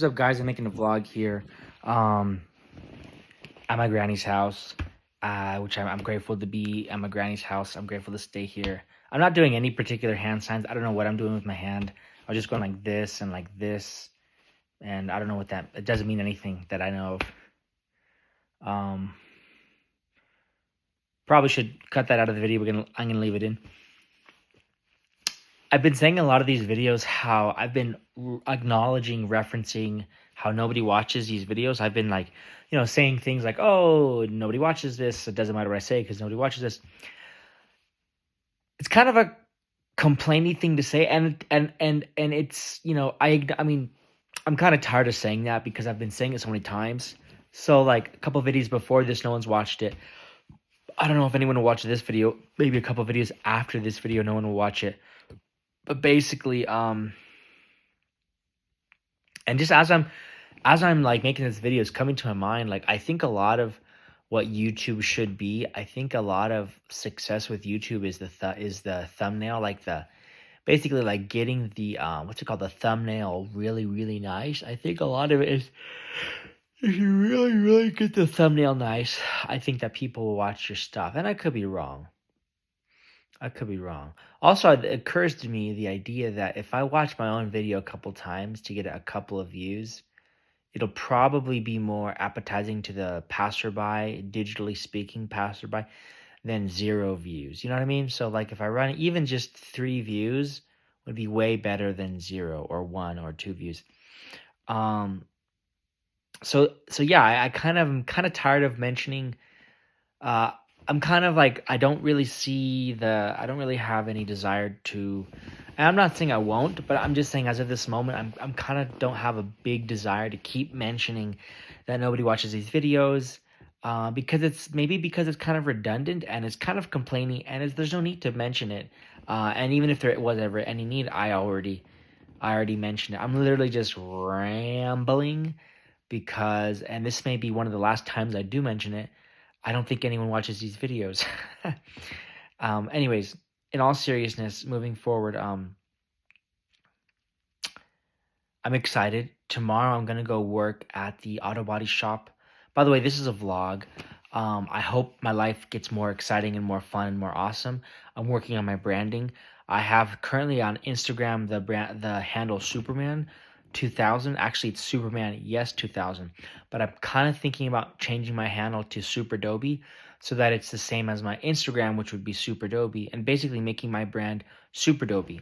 What's up, guys? I'm making a vlog here um, at my granny's house, which I'm grateful to be at my granny's house. I'm grateful to stay here. I'm not doing any particular hand signs. I don't know what I'm doing with my hand. I'm just going like this and like this, and I don't know what that. It doesn't mean anything that I know of. Probably should cut that out of the video. I'm gonna leave it in. I've been saying in a lot of these videos how I've been acknowledging, referencing how nobody watches these videos. I've been like, saying things like, "Oh, nobody watches this. It doesn't matter what I say because nobody watches this." It's kind of a complaining thing to say, and it's I mean, I'm kind of tired of saying that because I've been saying it so many times. So like a couple videos before this, no one's watched it. I don't know if anyone will watch this video. Maybe a couple videos after this video, no one will watch it. But basically, and just as I'm like making this video, it's coming to my mind. Like I think a lot of what YouTube should be. I think a lot of success with YouTube is the thumbnail, like the basically like getting the what's it called, the thumbnail really really nice. I think a lot of it is if you really get the thumbnail nice. I think that people will watch your stuff, and I could be wrong. Also, it occurs to me the idea that if I watch my own video a couple times to get a couple of views, it'll probably be more appetizing to the passerby, digitally speaking passerby, than 0 views. You know what I mean? So like if I run even just 3 views would be way better than 0 or 1 or 2 views. So yeah, I'm kind of tired of mentioning. I'm kind of like I don't really have any desire to. And I'm not saying I won't, but I'm just saying as of this moment, I'm kind of don't have a big desire to keep mentioning that nobody watches these videos, because it's kind of redundant and it's kind of complaining, and there's no need to mention it. And even if there was ever any need, I already mentioned it. I'm literally just rambling because, and this may be one of the last times I do mention it, I don't think anyone watches these videos. Anyways, in all seriousness, moving forward, I'm excited. Tomorrow I'm going to go work at the auto body shop. By the way, this is a vlog. I hope my life gets more exciting and more fun and more awesome. I'm working on my branding. I have currently on Instagram the handle Superman 2000. Actually, it's Superman Yes 2000. But I'm kind of thinking about changing my handle to Super Dobie so that it's the same as my Instagram, which would be Super Dobie, and basically making my brand Super Dobie.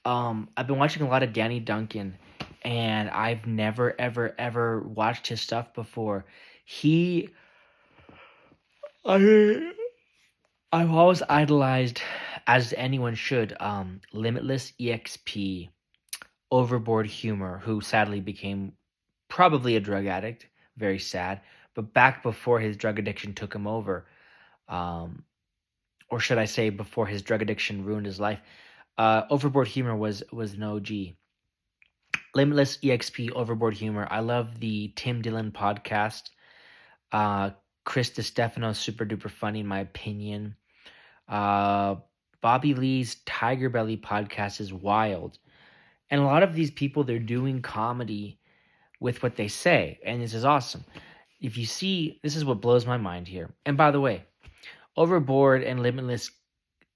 I've been watching a lot of Danny Duncan, and I've never ever watched his stuff before. I've always idolized, as anyone should, Limitless EXP, Overboard Humor, who sadly became probably a drug addict. Very sad. But back before his drug addiction took him over, or should I say before his drug addiction ruined his life, Overboard Humor was an OG. Limitless EXP, Overboard Humor. I love the Tim Dillon podcast. Chris DiStefano, super duper funny in my opinion. Bobby Lee's Tiger Belly podcast is wild. And a lot of these people, they're doing comedy with what they say, and this is awesome. If you see, this is what blows my mind here. And by the way, Overboard and Limitless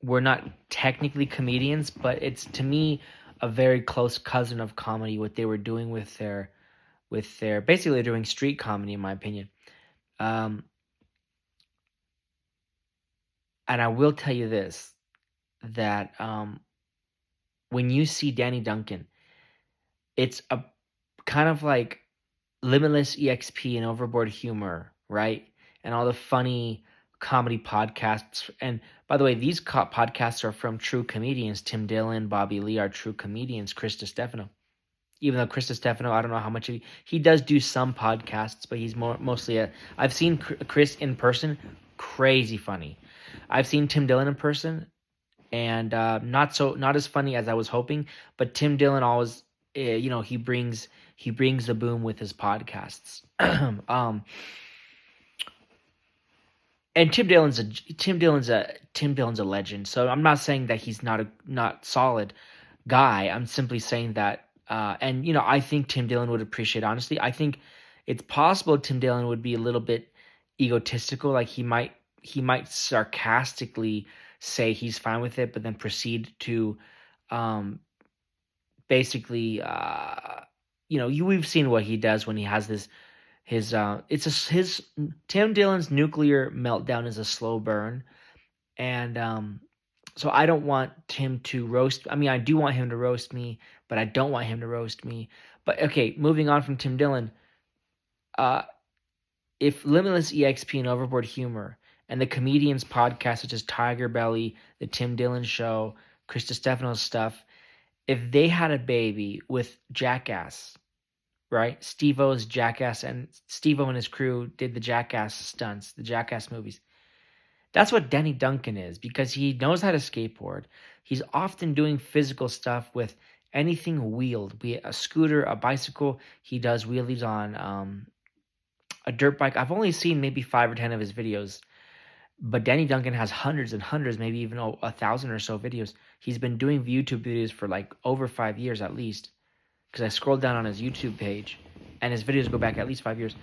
were not technically comedians, but it's, to me, a very close cousin of comedy, what they were doing with their basically they're doing street comedy, in my opinion. And I will tell you this, that when you see Danny Duncan, it's a kind of like Limitless EXP and Overboard Humor, right? And all the funny comedy podcasts. And by the way, these podcasts are from true comedians. Tim Dillon, Bobby Lee are true comedians. Chris DiStefano. Even though Chris DiStefano, I don't know how much he does do some podcasts, but he's mostly I've seen Chris in person, crazy funny. I've seen Tim Dillon in person, and not as funny as I was hoping. But Tim Dillon always, he brings the boom with his podcasts. And Tim Dillon's a legend. So I'm not saying that he's not solid guy. I'm simply saying that And I think Tim Dillon would appreciate honesty. I think it's possible Tim Dillon would be a little bit egotistical. Like he might sarcastically say he's fine with it, but then proceed to um, basically, we've seen what he does when he has this his Tim Dillon's nuclear meltdown is a slow burn, and so I don't want him to roast. I mean, I do want him to roast me, but I don't want him to roast me. But okay, moving on from Tim Dillon, uh, if Limitless EXP and Overboard Humor and the comedians podcast such as Tiger Belly, the Tim Dillon Show, Chris Stefano's stuff, if they had a baby with Jackass, right? Steve-O's Jackass, and Steve-O and his crew did the Jackass stunts, the Jackass movies. That's what Danny Duncan is, because he knows how to skateboard. He's often doing physical stuff with anything wheeled, be it a scooter, a bicycle. He does wheelies on a dirt bike. I've only seen maybe 5 or 10 of his videos, but Danny Duncan has hundreds and hundreds, maybe even 1,000 or so videos. He's been doing YouTube videos for like over 5 years at least, because I scrolled down on his YouTube page, and his videos go back at least 5 years.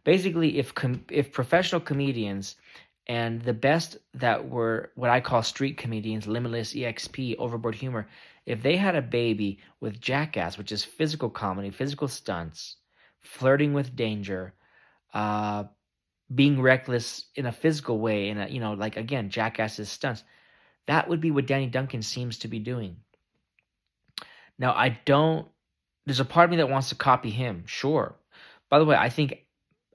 Basically, if professional comedians and the best that were what I call street comedians, Limitless EXP, Overboard Humor, if they had a baby with Jackass, which is physical comedy, physical stunts, flirting with danger, being reckless in a physical way, in a like again, Jackass's stunts, that would be what Danny Duncan seems to be doing. Now, there's a part of me that wants to copy him, sure. By the way, I think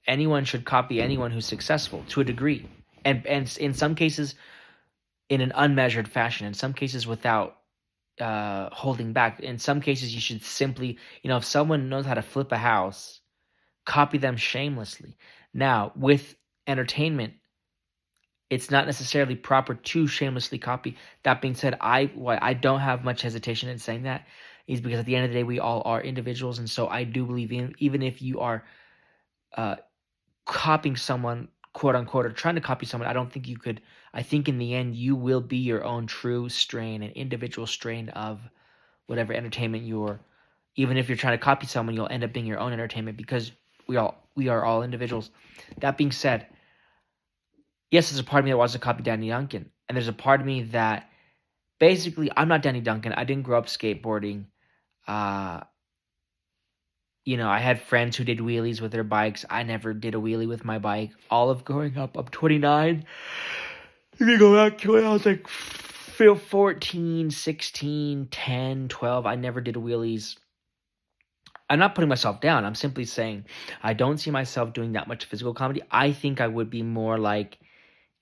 anyone should copy anyone who's successful to a degree. And in some cases, in an unmeasured fashion. In some cases, without holding back. In some cases, you should simply, if someone knows how to flip a house, copy them shamelessly. Now, with entertainment, it's not necessarily proper to shamelessly copy. That being said, I don't have much hesitation in saying that, is because at the end of the day, we all are individuals, and so I do believe even if you are copying someone, quote unquote, or trying to copy someone, I don't think you could. I think in the end, you will be your own true strain, an individual strain of whatever entertainment you're. Even if you're trying to copy someone, you'll end up being your own entertainment, because we are all individuals. That being said, yes, there's a part of me that wants to copy Danny Duncan, and there's a part of me that basically I'm not Danny Duncan. I didn't grow up skateboarding. I had friends who did wheelies with their bikes. I never did a wheelie with my bike. All of growing up, I'm 29. If you go back to when I was like 14, 16, 10, 12, I never did wheelies. I'm not putting myself down. I'm simply saying I don't see myself doing that much physical comedy. I think I would be more like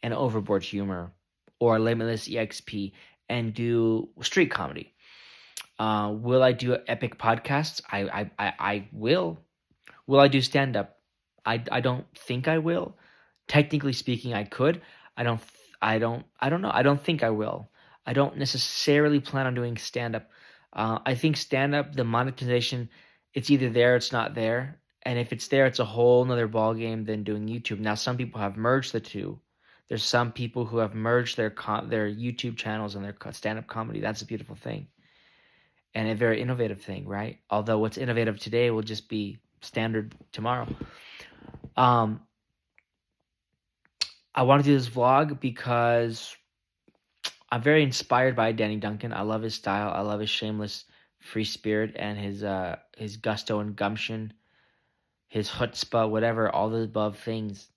an Overboard Humor or Limitless EXP and do street comedy. Will I do epic podcasts? I will. Will I do stand up? I don't think I will. Technically speaking, I could. I don't know. I don't think I will. I don't necessarily plan on doing stand up. I think stand up, the monetization, it's either there or it's not there. And if it's there, it's a whole nother ball game than doing YouTube. Now, some people have merged the two. There's some people who have merged their YouTube channels and their stand-up comedy. That's a beautiful thing. And a very innovative thing, right? Although what's innovative today will just be standard tomorrow. I want to do this vlog because I'm very inspired by Danny Duncan. I love his style. I love his shameless free spirit and his gusto and gumption, his chutzpah, whatever, all the above things.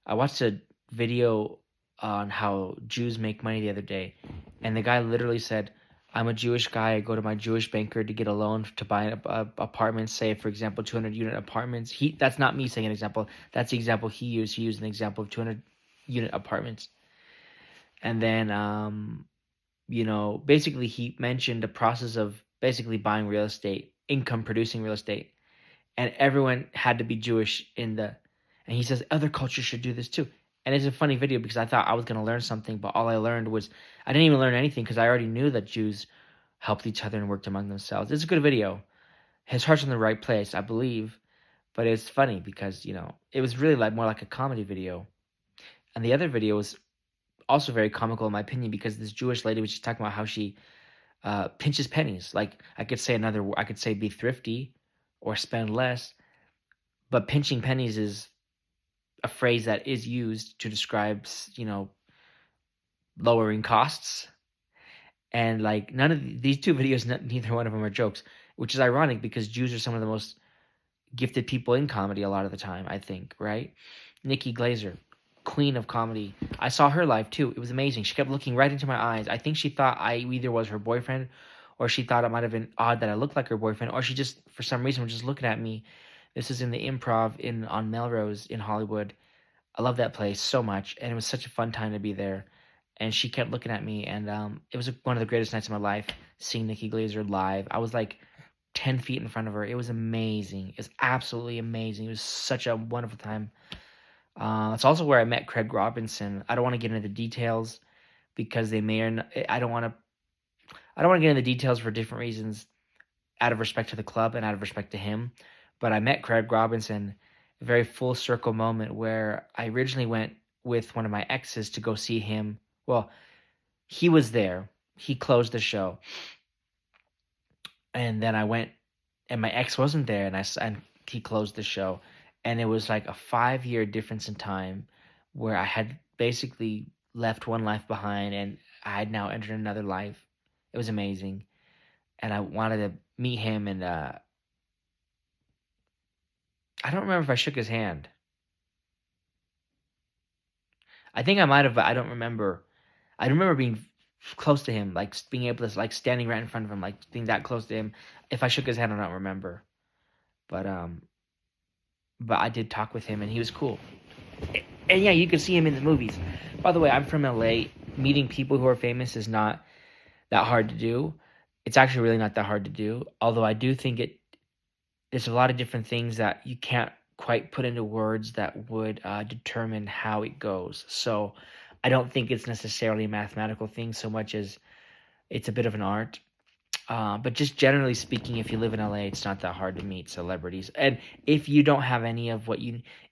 I watched a video on how Jews make money the other day, and the guy literally said, I'm a Jewish guy. I go to my Jewish banker to get a loan to buy an apartment, say, for example, 200-unit apartments. That's not me saying an example. That's the example he used. He used an example of 200-unit apartments. And then, basically he mentioned the process of basically buying real estate, income-producing real estate. And everyone had to be Jewish and he says, other cultures should do this too. And it's a funny video because I thought I was going to learn something, but all I learned was I didn't even learn anything because I already knew that Jews helped each other and worked among themselves. It's a good video. His heart's in the right place, I believe. But it's funny because, it was really more like a comedy video. And the other video was also very comical in my opinion because this Jewish lady was just talking about how she pinches pennies. Like I could say be thrifty or spend less, but pinching pennies is a phrase that is used to describe, lowering costs. And like none of these two videos, neither one of them are jokes, which is ironic because Jews are some of the most gifted people in comedy a lot of the time, I think, right? Nikki Glazer, queen of comedy. I saw her live too. It was amazing. She kept looking right into my eyes. I think she thought I either was her boyfriend or she thought it might have been odd that I looked like her boyfriend, or she just, for some reason, was just looking at me. This is in the Improv on Melrose in Hollywood. I love that place so much, and it was such a fun time to be there. And she kept looking at me, and it was one of the greatest nights of my life, seeing Nikki Glazer live. I was like 10 feet in front of her. It was amazing. It was absolutely amazing. It was such a wonderful time. It's also where I met Craig Robinson. I don't want to get into the details because they may or not, I don't want to get into the details for different reasons, out of respect to the club and out of respect to him. But I met Craig Robinson, a very full circle moment where I originally went with one of my exes to go see him. Well, he was there. He closed the show. And then I went, and my ex wasn't there, and he closed the show. And it was like a 5-year difference in time where I had basically left one life behind, and I had now entered another life. It was amazing. And I wanted to meet him, and I don't remember if I shook his hand. I think I might have, but I don't remember. I remember being close to him, like being able to, like standing right in front of him, like being that close to him. If I shook his hand, I don't remember. But I did talk with him, and he was cool. And yeah, you can see him in the movies. By the way, I'm from LA. Meeting people who are famous is not that hard to do. It's actually really not that hard to do. Although I do think there's a lot of different things that you can't quite put into words that would determine how it goes. So I don't think it's necessarily a mathematical thing so much as it's a bit of an art. But just generally speaking, if you live in LA, it's not that hard to meet celebrities. And if you don't have any of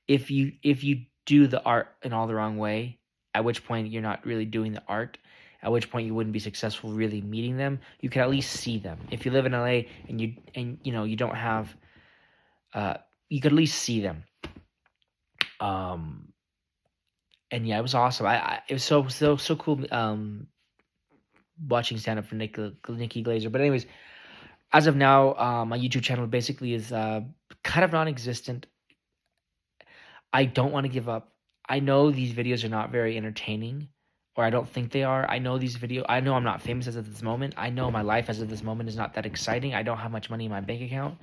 if you do the art in all the wrong way, at which point you're not really doing the art, at which point you wouldn't be successful really meeting them, you can at least see them. If you live in LA and you don't have, you could at least see them. And yeah, it was awesome. It was so cool. Watching stand up for Nikki Glazer. But anyways, as of now, my YouTube channel basically is kind of non-existent. I don't want to give up. I know these videos are not very entertaining, or I don't think they are. I know I'm not famous as of this moment. I know my life as of this moment is not that exciting. I don't have much money in my bank account.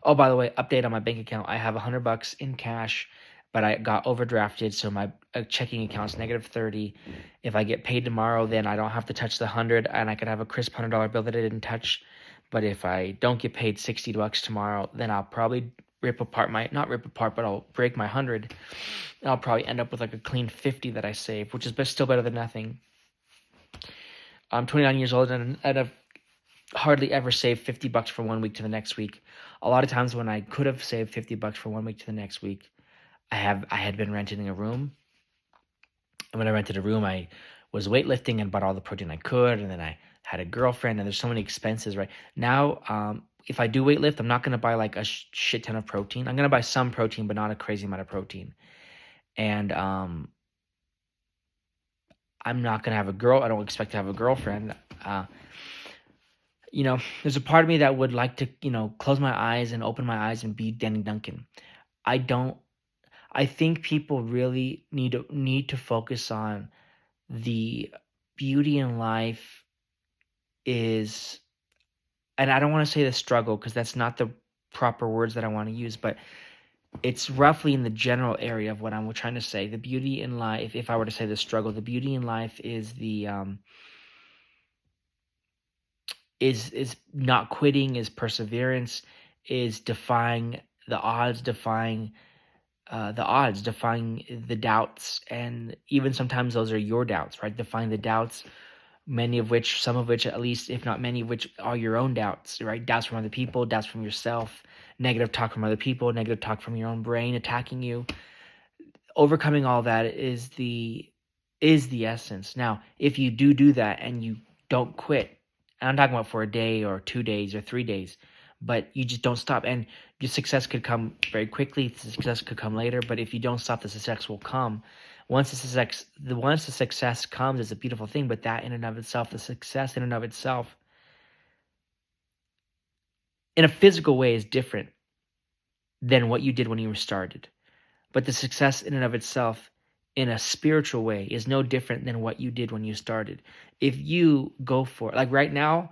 Oh, by the way, update on my bank account. I have $100 in cash, but I got overdrafted, so my checking account's -30. If I get paid tomorrow, then I don't have to touch the 100, and I could have a crisp $100 bill that I didn't touch. But if I don't get paid $60 tomorrow, then I'll probably not rip apart, but I'll break my 100. And I'll probably end up with like a clean 50 that I saved, which is still better than nothing. I'm 29 years old, and I've hardly ever saved $50 from one week to the next week. A lot of times when I could have saved $50 from one week to the next week, I had been renting a room. And when I rented a room, I was weightlifting and bought all the protein I could, and then I had a girlfriend, and there's so many expenses right now. If I do weightlift, I'm not going to buy like a shit ton of protein. I'm going to buy some protein, but not a crazy amount of protein. And I'm not going to have I don't expect to have a girlfriend. There's a part of me that would like to, close my eyes and open my eyes and be Danny Duncan. I think people really need to focus on the beauty in life is, and I don't want to say the struggle because that's not the proper words that I want to use, but it's roughly in the general area of what I'm trying to say. The beauty in life, if I were to say the struggle, the beauty in life is is not quitting, is perseverance, is defying the odds, defying the doubts, and even sometimes those are your doubts, right? Defying the doubts, some of which, at least, if not many of which, are your own doubts, right? Doubts from other people, doubts from yourself, negative talk from other people, negative talk from your own brain attacking you. Overcoming all that is the essence. Now, if you do that and you don't quit, And I'm talking about for a day or 2 days or 3 days, but you just don't stop. And your success could come very quickly. The success could come later, but if you don't stop, the success will come. Once the success comes, it's a beautiful thing. But that in and of itself, the success in and of itself, in a physical way, is different than what you did when you were started. But the success in and of itself, in a spiritual way, is no different than what you did when you started. If you go for it, like right now,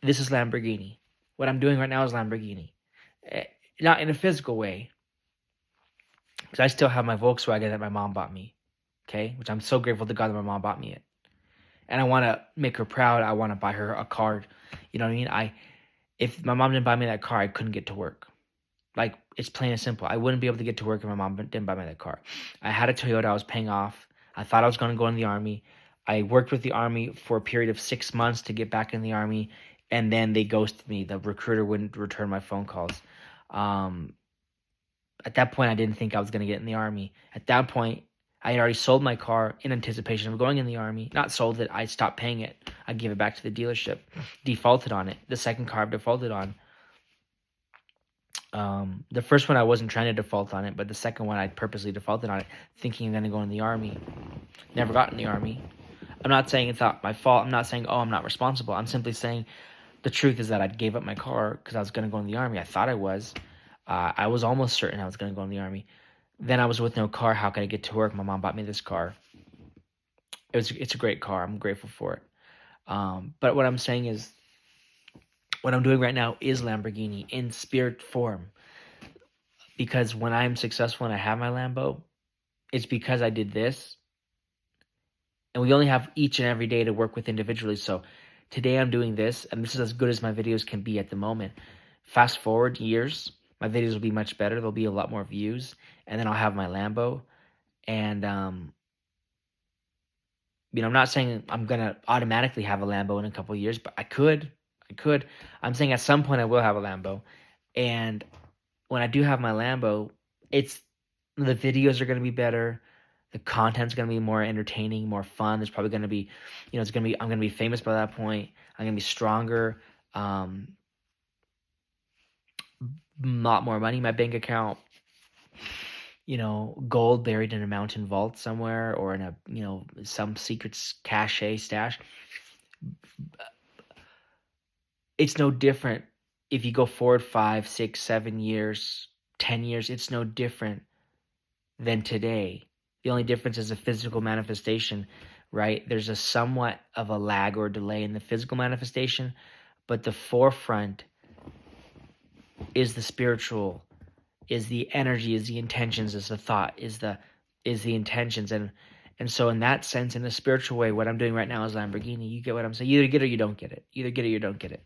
this is Lamborghini. What I'm doing right now is Lamborghini. Not in a physical way, because I still have my Volkswagen that my mom bought me, okay? Which I'm so grateful to God that my mom bought me it. And I want to make her proud. I want to buy her a car. You know what I mean? If my mom didn't buy me that car, I couldn't get to work. Like, it's plain and simple. I wouldn't be able to get to work if my mom didn't buy me that car. I had a Toyota I was paying off. I thought I was going to go in the Army. I worked with the Army for a period of 6 months to get back in the Army, and then they ghosted me. The recruiter wouldn't return my phone calls. At that point, I didn't think I was going to get in the Army. At that point, I had already sold my car in anticipation of going in the Army. Not sold it, I stopped paying it. I gave it back to the dealership. Defaulted on it. The second car I've defaulted on. The first one I wasn't trying to default on it, but the second one I purposely defaulted on it, thinking I'm going to go in the Army. Never got in the Army. I'm not saying it's not my fault. I'm not saying, oh, I'm not responsible. I'm simply saying the truth is that I gave up my car because I was going to go in the Army. I thought I was. I was almost certain I was going to go in the Army. Then I was with no car. How could I get to work? My mom bought me this car. It's a great car. I'm grateful for it. But what I'm saying is, what I'm doing right now is Lamborghini in spirit form. Because when I'm successful and I have my Lambo, it's because I did this. And we only have each and every day to work with individually. So today I'm doing this, and this is as good as my videos can be at the moment. Fast forward years, my videos will be much better. There'll be a lot more views. And then I'll have my Lambo. And, I'm not saying I'm going to automatically have a Lambo in a couple of years, but I could. I'm saying at some point I will have a Lambo. And when I do have my Lambo, the videos are going to be better. The content's going to be more entertaining, more fun. There's probably going to be, I'm going to be famous by that point. I'm going to be stronger. A lot more money in my bank account. Gold buried in a mountain vault somewhere, or in a, some secret cache stash. It's no different if you go forward 5, 6, 7 years, 10 years. It's no different than today. The only difference is a physical manifestation, right? There's a somewhat of a lag or delay in the physical manifestation, but the forefront is the spiritual, is the energy, is the intentions, is the thought, is the intentions. And so in that sense, in a spiritual way, what I'm doing right now is Lamborghini. You get what I'm saying? You either get it or you don't get it. Either get it or you don't get it.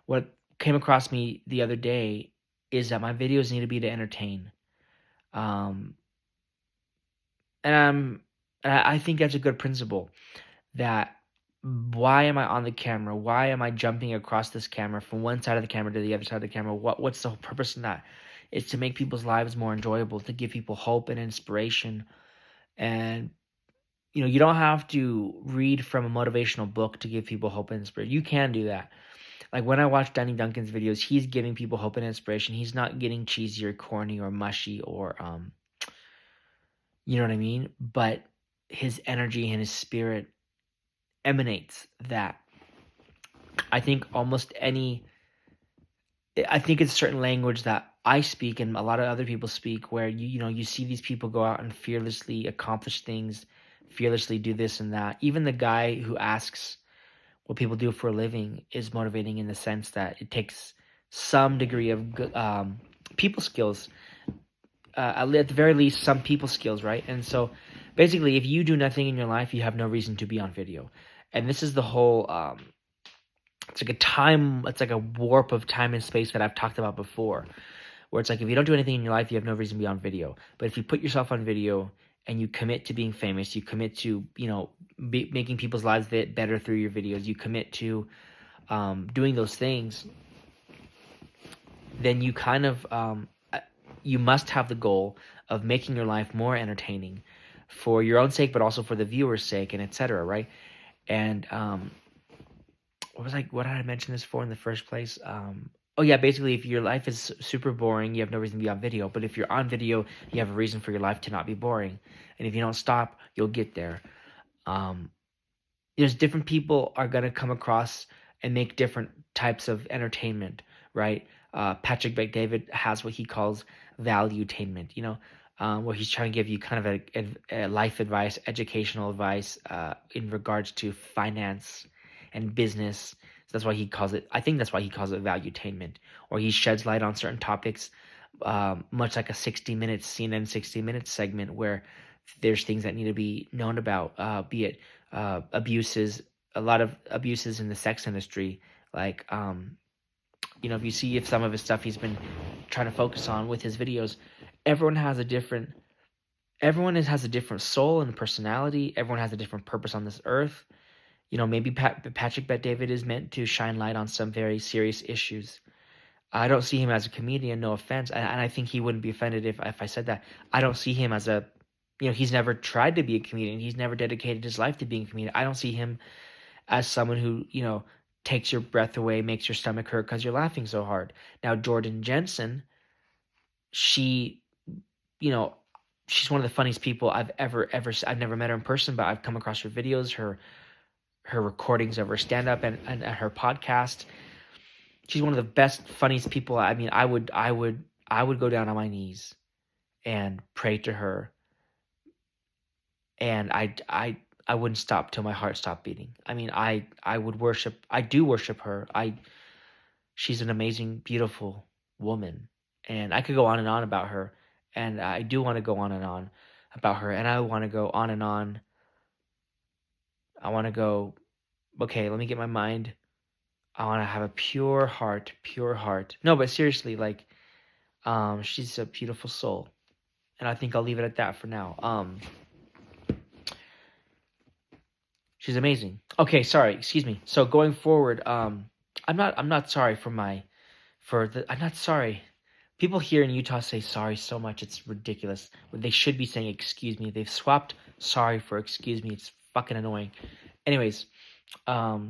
What came across me the other day is that my videos need to be to entertain. And I think that's a good principle. That why am I on the camera? Why am I jumping across this camera from one side of the camera to the other side of the camera? What's the whole purpose in that? It's to make people's lives more enjoyable, to give people hope and inspiration. And you don't have to read from a motivational book to give people hope and inspiration. You can do that. Like when I watch Danny Duncan's videos, he's giving people hope and inspiration. He's not getting cheesy or corny or mushy or you know what I mean? But his energy and his spirit emanates that. I think it's a certain language that I speak and a lot of other people speak, where you see these people go out and fearlessly accomplish things, fearlessly do this and that. Even the guy who asks what people do for a living is motivating in the sense that it takes some degree of people skills. At the very least, some people skills, right? And so basically, if you do nothing in your life, you have no reason to be on video. And this is the whole, it's like a warp of time and space that I've talked about before, where it's like, if you don't do anything in your life, you have no reason to be on video. But if you put yourself on video and you commit to being famous, you commit to, making people's lives better through your videos, you commit to doing those things, then you kind of, you must have the goal of making your life more entertaining for your own sake, but also for the viewer's sake, and etc., right? And what did I mention this for in the first place? Oh yeah, basically, if your life is super boring, you have no reason to be on video. But if you're on video, you have a reason for your life to not be boring. And if you don't stop, you'll get there. Um, there's different people are gonna come across and make different types of entertainment, right? Patrick Bet-David has what he calls valuetainment, where he's trying to give you kind of a life advice, educational advice in regards to finance and business. So that's why he calls it. I think that's why he calls it valuetainment, or he sheds light on certain topics, much like a 60 Minutes CNN 60 Minutes segment where there's things that need to be known about, be it abuses, a lot of abuses in the sex industry, like if you see if some of his stuff he's been trying to focus on with his videos, everyone has a different soul and personality. Everyone has a different purpose on this earth. Maybe Patrick Bet-David is meant to shine light on some very serious issues. I don't see him as a comedian, no offense, and I think he wouldn't be offended if I said that. I don't see him as he's never tried to be a comedian. He's never dedicated his life to being a comedian. I don't see him as someone who, takes your breath away, makes your stomach hurt because you're laughing so hard. Now, Jordan Jensen, she's one of the funniest people I've ever I've never met her in person, but I've come across her videos, her recordings of her stand-up and her podcast. She's one of the best, funniest people. I mean, I would go down on my knees and pray to her, and I wouldn't stop till my heart stopped beating. I mean, I do worship her. She's an amazing, beautiful woman, and I could go on and on about her, and I do want to go on and on about her, and I want to go on and on. I want to go, okay, let me get my mind. I want to have a pure heart. No, but seriously, she's a beautiful soul, and I think I'll leave it at that for now. She's amazing. Okay, sorry, excuse me. So going forward, I'm not sorry I'm not sorry. People here in Utah say sorry so much, it's ridiculous. They should be saying excuse me. They've swapped sorry for excuse me. It's fucking annoying. Anyways, shout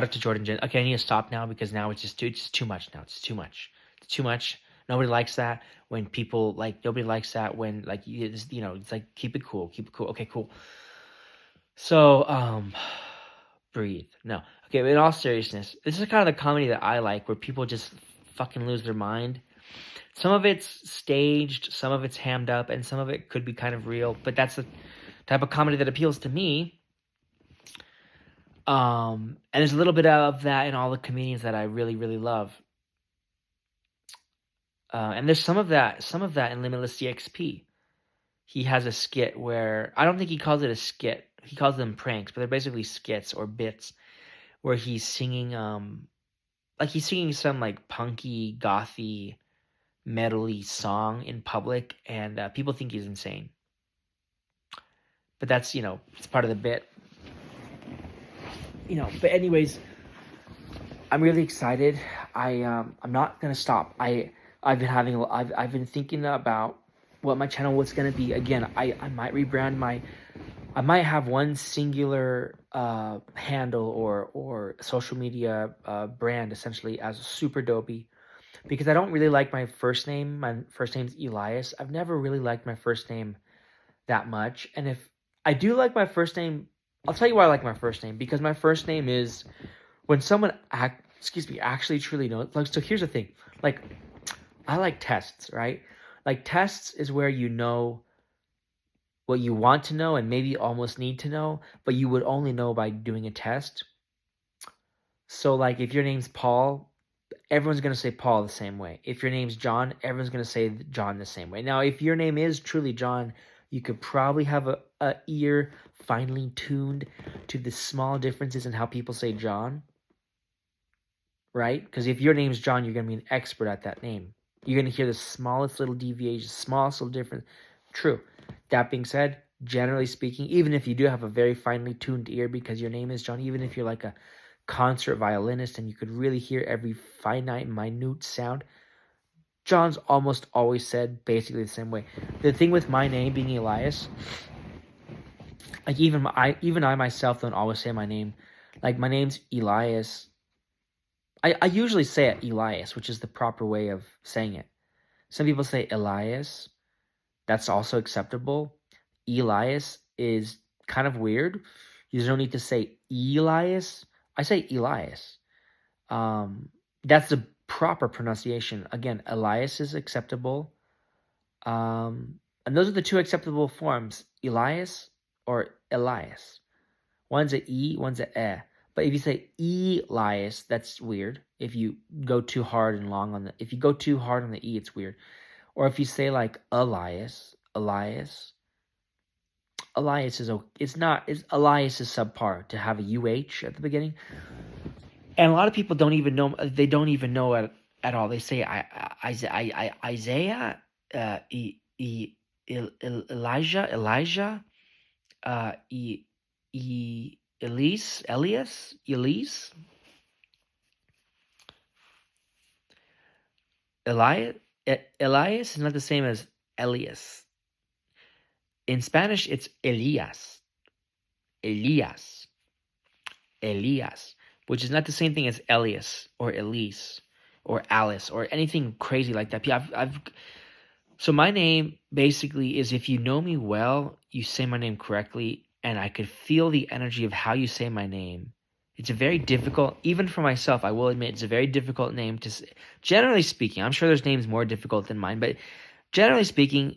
out to Jordan Jen. Okay, I need to stop now because now it's too much now. It's too much. Nobody likes that when people nobody likes that when it's like keep it cool. Okay, cool. So, breathe. No. Okay, but in all seriousness, this is kind of the comedy that I like, where people just fucking lose their mind. Some of it's staged, some of it's hammed up, and some of it could be kind of real, but that's the type of comedy that appeals to me. And there's a little bit of that in all the comedians that I really, really love. And there's some of that in Limitless EXP. He has a skit where, I don't think he calls it a skit. He calls them pranks, but they're basically skits or bits where he's singing, he's singing some punky, gothy, metal-y song in public, and people think he's insane. But that's, it's part of the bit. But anyways, I'm really excited. I'm not gonna stop. I've been thinking about what my channel was gonna be. Again, I might rebrand I might have one singular handle or social media brand essentially as Super Dobie, because I don't really like my first name. My first name's Elias. I've never really liked my first name that much, and if I do like my first name, I'll tell you why I like my first name, because my first name is when someone actually truly knows. So here's the thing. I like tests, right? Tests is where you know what you want to know and maybe almost need to know, but you would only know by doing a test. So if your name's Paul, everyone's going to say Paul the same way. If your name's John, everyone's going to say John the same way. Now, if your name is truly John, you could probably have a ear finely tuned to the small differences in how people say John, right? Because if your name's John, you're going to be an expert at that name. You're going to hear the smallest little deviation, smallest little difference. True. That being said, generally speaking, even if you do have a very finely tuned ear because your name is John, even if you're like a concert violinist and you could really hear every finite, minute sound, John's almost always said basically the same way. The thing with my name being Elias, even I myself don't always say my name Like my name's Elias. I usually say it Elias, which is the proper way of saying it. Some people say Elias. That's also acceptable. Elias is kind of weird. You don't need to say Elias. I say Elias. Um, that's the proper pronunciation. Again, Elias is acceptable. And those are the two acceptable forms, Elias or Elias. One's a E, one's a E. But if you say Elias, that's weird. If you go too hard and long on if you go too hard on the E, it's weird. Or if you say like Elias, Elias is Elias is subpar to have a UH at the beginning. And a lot of people don't even know. They don't even know at all. They say Isaiah, Elijah, Elise, Elias is not the same as Elias. In Spanish, it's Elias, which is not the same thing as Elias or Elise or Alice or anything crazy like that. So my name basically is, if you know me well, you say my name correctly, and I could feel the energy of how you say my name. It's a very difficult, even for myself, I will admit, it's a very difficult name to say. Generally speaking, I'm sure there's names more difficult than mine, but generally speaking,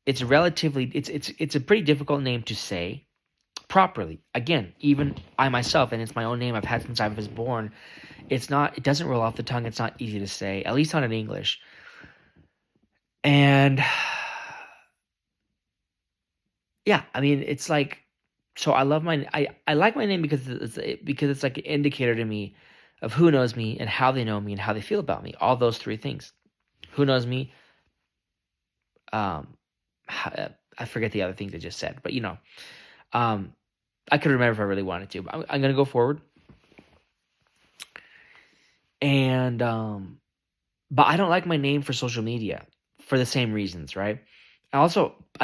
it's a pretty difficult name to say properly. Again, even I myself, and it's my own name I've had since I was born, it doesn't roll off the tongue. It's not easy to say, at least not in English. And yeah, I mean, it's like, so I love I like my name because it's like an indicator to me of who knows me and how they know me and how they feel about me. All those three things. Who knows me? I forget the other things I just said, but I could remember if I really wanted to. But I'm gonna go forward. And but I don't like my name for social media for the same reasons, right? I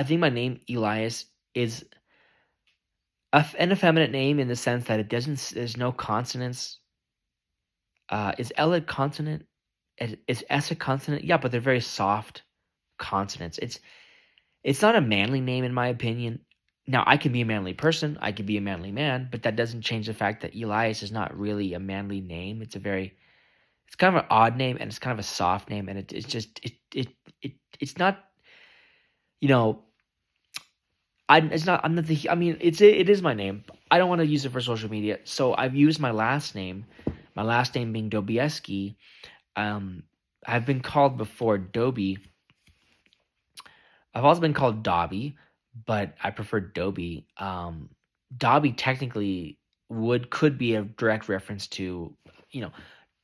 think my name Elias is an effeminate name in the sense that there's no consonants. Is L a consonant? Is S a consonant? Yeah, but they're very soft consonants. It's not a manly name in my opinion. Now, I can be a manly person, I could be a manly man, but that doesn't change the fact that Elias is not really a manly name. It's kind of an odd name, and it's kind of a soft name, and it's not, it is my name. I don't want to use it for social media, so I've used my last name being Dobieski. I've been called before Dobie. I've also been called Dobie, but I prefer Dobie. Dobie technically could be a direct reference to,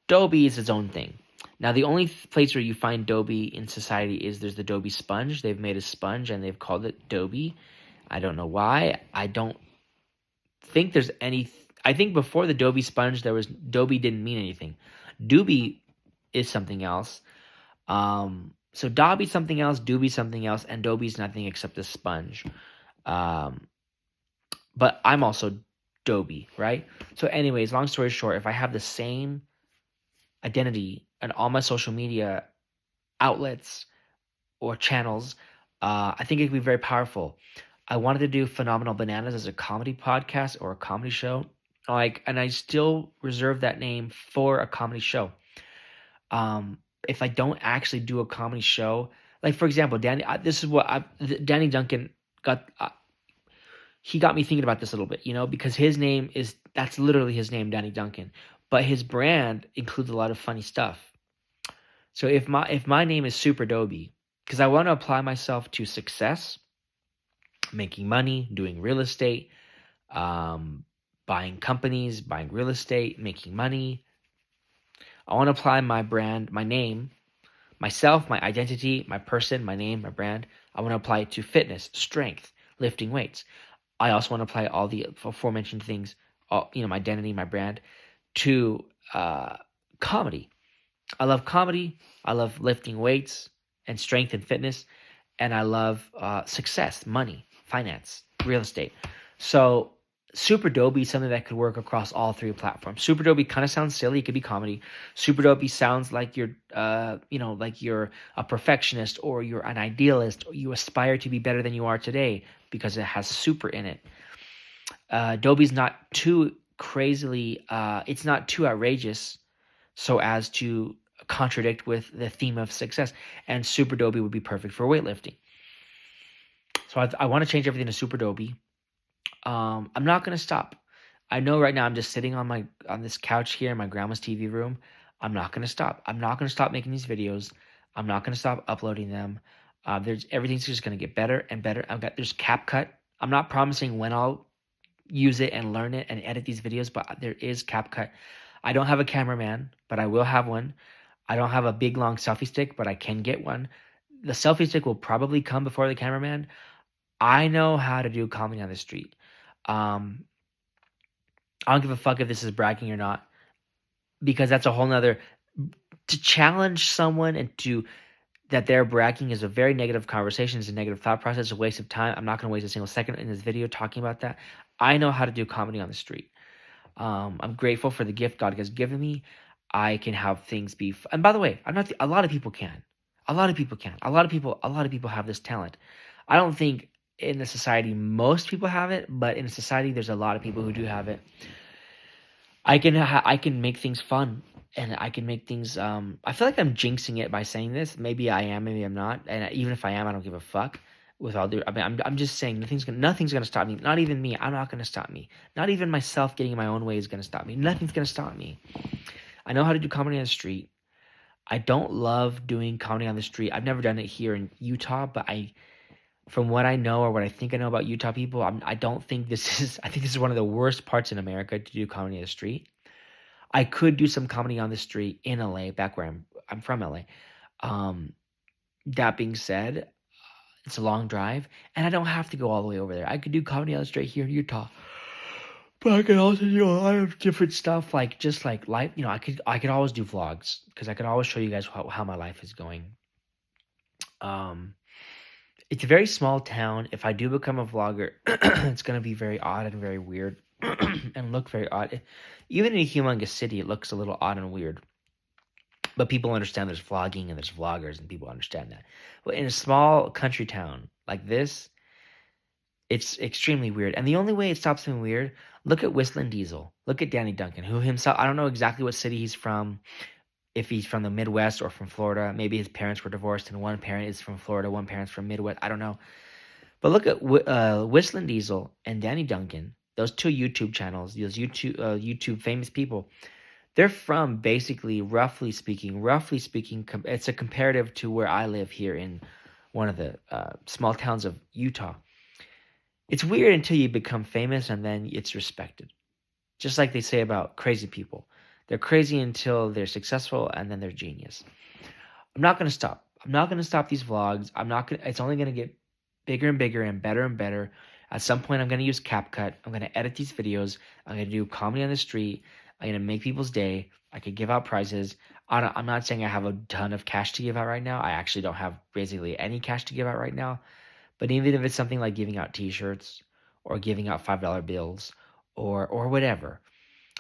Dobie is its own thing. Now, the only place where you find Dobie in society is there's the Dobie sponge. They've made a sponge and they've called it Dobie. I don't know why. I don't think there's any. I think before the Dobie sponge, Dobie didn't mean anything. Doobie is something else. So Dobby's something else, Doobie's something else, and Dobie's nothing except a sponge. But I'm also Dobie, right? So anyways, long story short, if I have the same identity on all my social media outlets or channels, I think it could be very powerful. I wanted to do Phenomenal Bananas as a comedy podcast or a comedy show, and I still reserve that name for a comedy show. If I don't actually do a comedy show, like for example, Danny Duncan got. He got me thinking about this a little bit, because that's literally his name, Danny Duncan, but his brand includes a lot of funny stuff. So if my name is Super Dobie, because I want to apply myself to success, making money, doing real estate, buying companies, buying real estate, making money. I want to apply my brand, my name, myself, my identity, my person, my name, my brand. I want to apply it to fitness, strength, lifting weights. I also want to apply all the aforementioned things, my identity, my brand, to comedy. I love comedy. I love lifting weights and strength and fitness. And I love success, money, finance, real estate. So Super Dobie is something that could work across all three platforms. Super Dobie kind of sounds silly. It could be comedy. Super Dobie sounds like you're, like you're a perfectionist or you're an idealist or you aspire to be better than you are today because it has super in it. Dobie's not too crazily, it's not too outrageous so as to contradict with the theme of success. And Super Dobie would be perfect for weightlifting. So I want to change everything to Super Dobie. I'm not gonna stop. I know right now I'm just sitting on this couch here in my grandma's TV room. I'm not gonna stop. I'm not gonna stop making these videos. I'm not gonna stop uploading them. There's everything's just gonna get better and better. There's CapCut. I'm not promising when I'll use it and learn it and edit these videos, but there is CapCut. I don't have a cameraman, but I will have one. I don't have a big long selfie stick, but I can get one. The selfie stick will probably come before the cameraman. I know how to do comedy on the street. Um, I don't give a fuck if this is bragging or not, because that's a whole nother. To challenge someone and to that they're bragging is a very negative conversation, is a negative thought process, a waste of time. I'm not going to waste a single second in this video talking about that. I know how to do comedy on the street. I'm grateful for the gift God has given me. I can have things be. And by the way, I'm not. A lot of people can. A lot of people can. A lot of people. A lot of people have this talent. I don't think in the society most people have it, but in society there's a lot of people who do have it. I can make things fun, and I can make things. I feel like I'm jinxing it by saying this. Maybe I am. Maybe I'm not. And even if I am, I don't give a fuck. With all due, I mean, I'm just saying nothing's gonna stop me. Not even me. I'm not gonna stop me. Not even myself getting in my own way is gonna stop me. Nothing's gonna stop me. I know how to do comedy on the street. I don't love doing comedy on the street. I've never done it here in Utah, but from what I know or what I think I know about Utah people, I don't think this is. I think this is one of the worst parts in America to do comedy on the street. I could do some comedy on the street in LA, back where I'm from LA. Um, that being said, it's a long drive, and I don't have to go all the way over there. I could do comedy on the street here in Utah. But I could also do a lot of different stuff, like just like life. I could always do vlogs because I could always show you guys how my life is going. Um, it's a very small town. If I do become a vlogger, it's gonna be very odd and very weird, and look very odd. Even in a humongous city, it looks a little odd and weird. But people understand there's vlogging and there's vloggers, and people understand that. But in a small country town like this, it's extremely weird. And the only way it stops being weird, look at Whistling Diesel. Look at Danny Duncan, who himself, I don't know exactly what city he's from, if he's from the Midwest or from Florida. Maybe his parents were divorced and one parent is from Florida, one parent's from Midwest. I don't know. But look at Whistling Diesel and Danny Duncan, those two YouTube channels, those YouTube famous people. They're from basically, roughly speaking, it's a comparative to where I live here in one of the small towns of Utah. It's weird until you become famous and then it's respected. Just like they say about crazy people. They're crazy until they're successful and then they're genius. I'm not going to stop. I'm not going to stop these vlogs. It's only going to get bigger and bigger and better and better. At some point, I'm going to use CapCut. I'm going to edit these videos. I'm going to do comedy on the street. I'm going to make people's day. I could give out prizes. I'm not saying I have a ton of cash to give out right now. I actually don't have basically any cash to give out right now. But even if it's something like giving out T-shirts or giving out $5 bills or whatever,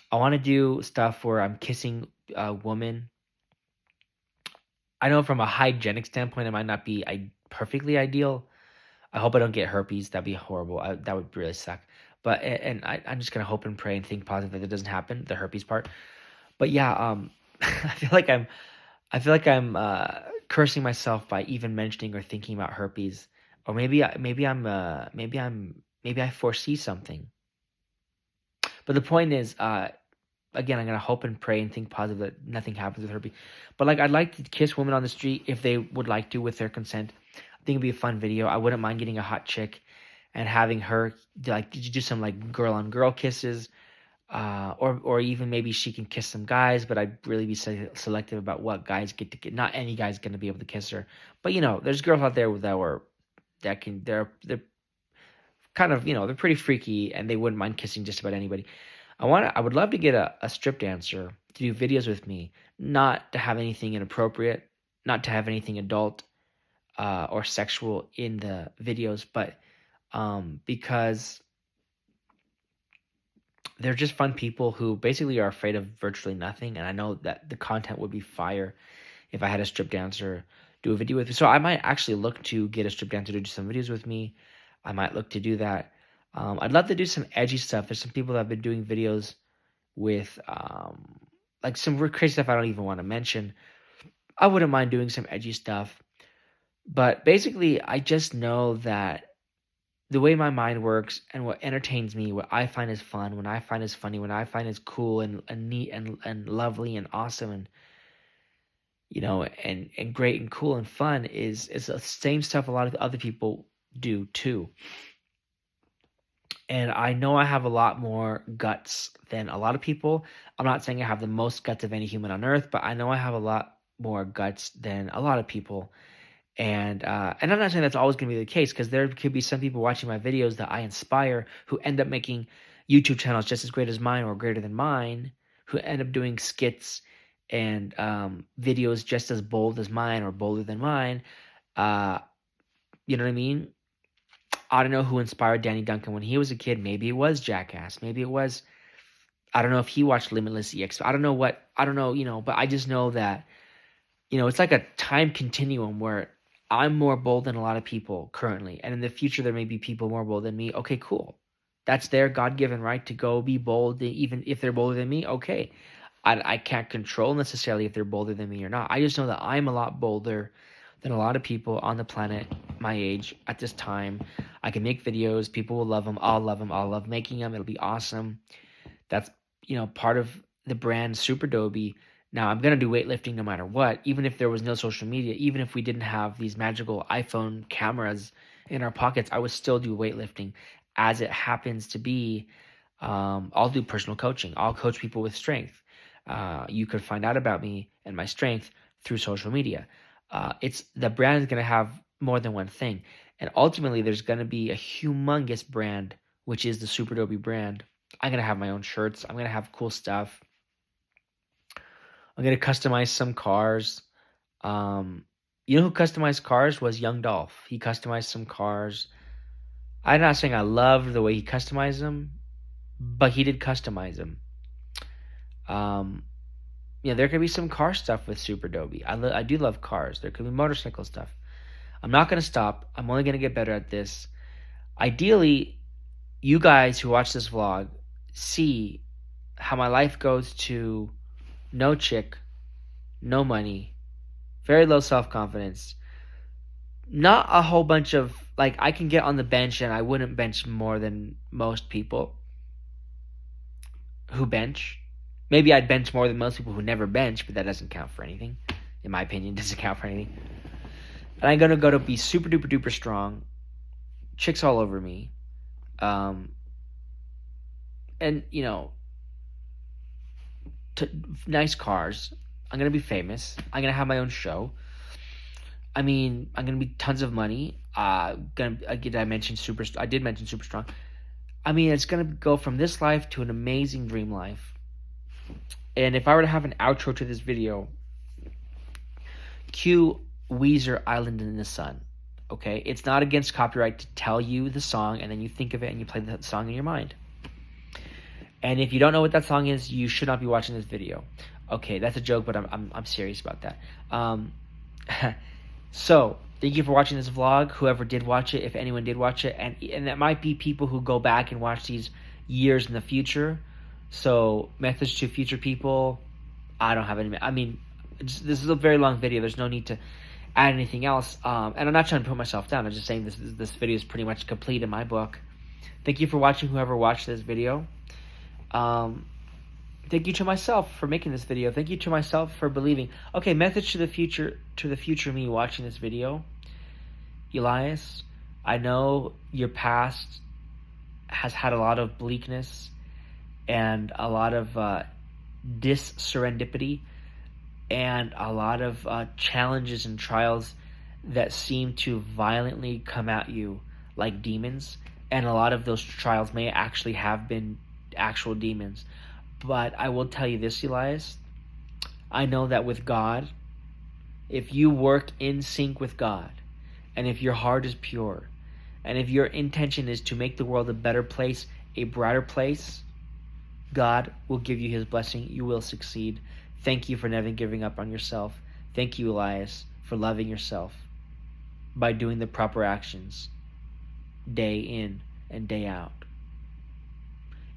I want to do stuff where I'm kissing a woman. I know from a hygienic standpoint, it might not be perfectly ideal. I hope I don't get herpes. That'd be horrible. That would really suck. But I'm just gonna hope and pray and think positive that it doesn't happen. The herpes part. But yeah, I feel like I'm cursing myself by even mentioning or thinking about herpes. Or maybe I foresee something. But the point is, again, I'm gonna hope and pray and think positive that nothing happens with herpes. But like, I'd like to kiss women on the street if they would like to with their consent. I think it'd be a fun video. I wouldn't mind getting a hot chick and having her do some like girl on girl kisses, or even maybe she can kiss some guys. But I'd really be selective about what guys get to get. Not any guy's gonna be able to kiss her. But there's girls out there they're kind of they're pretty freaky and they wouldn't mind kissing just about anybody. I would love to get a strip dancer to do videos with me, not to have anything inappropriate, not to have anything adult or sexual in the videos, but because they're just fun people who basically are afraid of virtually nothing. And I know that the content would be fire if I had a strip dancer do a video with me. So I might actually look to get a strip dancer to do some videos with me. I might look to do that. I'd love to do some edgy stuff. There's some people that have been doing videos with like some real crazy stuff I don't even want to mention. I wouldn't mind doing some edgy stuff. But basically, I just know that the way my mind works and what entertains me, what I find is fun, when I find is funny, when I find is cool and neat and lovely and awesome and and great and cool and fun is the same stuff a lot of other people do too. And I know I have a lot more guts than a lot of people. I'm not saying I have the most guts of any human on earth, but I know I have a lot more guts than a lot of people. And I'm not saying that's always going to be the case, because there could be some people watching my videos that I inspire who end up making YouTube channels just as great as mine or greater than mine, who end up doing skits and videos just as bold as mine or bolder than mine. You know what I mean? I don't know who inspired Danny Duncan when he was a kid. Maybe it was Jackass. Maybe it was, I don't know if he watched Limitless EX. I don't know, but I just know that, it's like a time continuum where I'm more bold than a lot of people currently. And in the future, there may be people more bold than me. Okay, cool. That's their God-given right to go be bold, even if they're bolder than me. Okay. I can't control necessarily if they're bolder than me or not. I just know that I'm a lot bolder than a lot of people on the planet my age at this time. I can make videos. People will love them. I'll love them. I'll love making them. It'll be awesome. That's, part of the brand Super Dobie. Now, I'm going to do weightlifting no matter what, even if there was no social media, even if we didn't have these magical iPhone cameras in our pockets, I would still do weightlifting. As it happens to be, I'll do personal coaching. I'll coach people with strength. You could find out about me and my strength through social media. It's the brand is going to have more than one thing. And ultimately, there's going to be a humongous brand, which is the Super Dobie brand. I'm going to have my own shirts. I'm going to have cool stuff. I'm going to customize some cars. You know who customized cars was Young Dolph. He customized some cars. I'm not saying I loved the way he customized them, but he did customize them. There could be some car stuff with Super Dobie. I do love cars. There could be motorcycle stuff. I'm not going to stop. I'm only going to get better at this. Ideally, you guys who watch this vlog see how my life goes to no chick, no money, very low self-confidence, not a whole bunch of, I can get on the bench and I wouldn't bench more than most people who bench. Maybe I'd bench more than most people who never bench, but that doesn't count for anything. In my opinion, it doesn't count for anything. And I'm going to go to be super duper duper strong. Chicks all over me. And, nice cars. I'm going to be famous. I'm going to have my own show. I'm going to be tons of money. I did mention super strong. It's going to go from this life to an amazing dream life. And if I were to have an outro to this video, cue Weezer Island in the Sun. Okay? It's not against copyright to tell you the song, and then you think of it and you play the song in your mind. And if you don't know what that song is, you should not be watching this video. Okay, that's a joke, but I'm serious about that. So, thank you for watching this vlog, whoever did watch it, if anyone did watch it. And that might be people who go back and watch these years in the future. So, message to future people, I don't have any... this is a very long video. There's no need to add anything else. And I'm not trying to put myself down. I'm just saying this video is pretty much complete in my book. Thank you for watching, whoever watched this video. Thank you to myself for making this video. Thank you to myself for believing. Okay, message to the future me watching this video. Elias, I know your past has had a lot of bleakness and a lot of dis-serendipity and a lot of challenges and trials that seem to violently come at you like demons. And a lot of those trials may actually have been actual demons. But I will tell you this, Elias. I know that with God, if you work in sync with God, and if your heart is pure, and if your intention is to make the world a better place, a brighter place, God will give you his blessing. You will succeed. Thank you for never giving up on yourself. Thank you, Elias, for loving yourself by doing the proper actions day in and day out.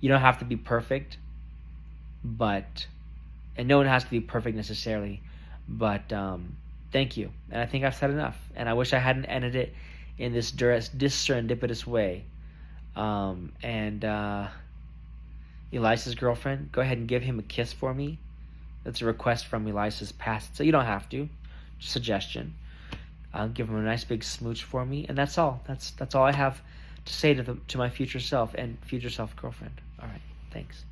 You don't have to be perfect, and no one has to be perfect necessarily, but thank you. And I think I've said enough. And I wish I hadn't ended it in this serendipitous way. And Elisa's girlfriend, go ahead and give him a kiss for me. That's a request from Elisa's past, so you don't have to. Just suggestion. I'll give him a nice big smooch for me, and that's all. That's all I have to say to my future self and future self girlfriend. All right, thanks.